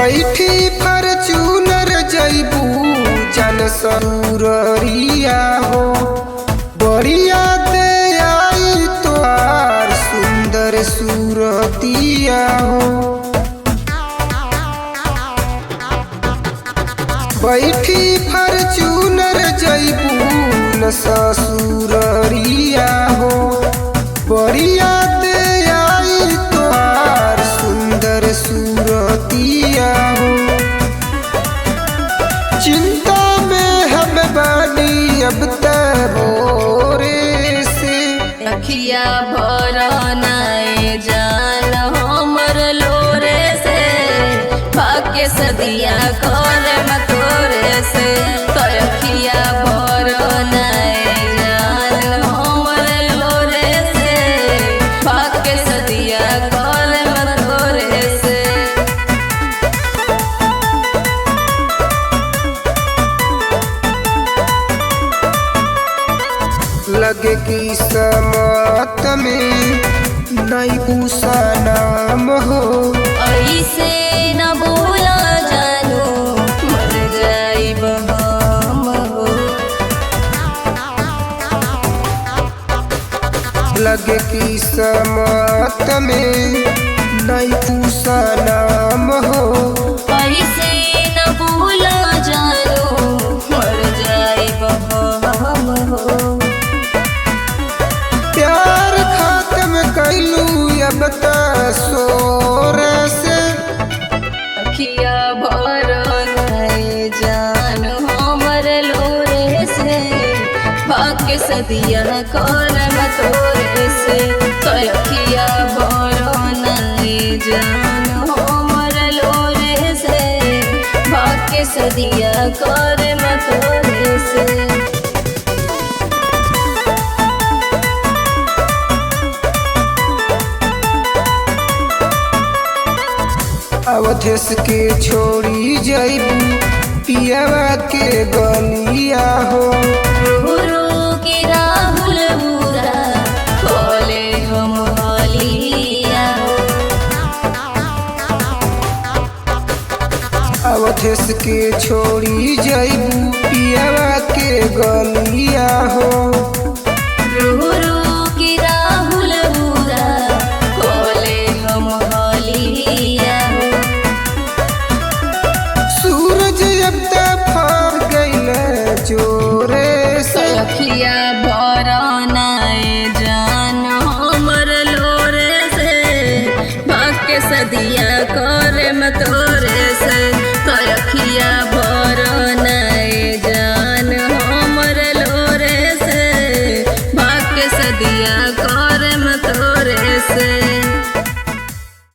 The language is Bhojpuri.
बैठी फॉर्च्यूनर जैबू जन सरूरिया हो। बढ़िया दे आई तोहार सुंदर सूरतिया हो। बैठी फॉर्च्यूनर जैबू न ससुरिया हो। बढ़िया दे आई तोहार सुंदर सूरतिया हो। चिंता में हम बानी अब तोरे से। अखिया भरनाए जान हमर लोरे से। भाग्य सदिया कर तोरे से। अखिया भरनाए जान हमर लोरे से। भाग्य सदिया कर तोरे से। लगे कि समत में नहीं पूसा नाम हो। ऐसे न बोला जानू मर जाइब हम हो। लगे कि समत में नहीं पूसा नाम हो। ऐसे न बोला जानू मर जाइब हम हो। प्यार खत्म कैलू अब सोर से। अखिया भरनाए जान हमर लोरे से। भाग्य सदिया कर तोरे से। अखिया भरनाए जान हमर लोरे से। भाग्य सदिया कर तोरे से। अवधेश के छोड़ी जैबू पियावा के गलिया हो। गुरु के राहुल बुरा खोले हम हलिया हो। अवधेश के छोड़ी जैबू पियावा के गलिया हो। गुरु के राहुल बुरा खोले हम हलिया हो। सूरज अब तक फर गईल जोरे से। अखिया भरनाए जान हमर लोरे से। भाग्य सदिया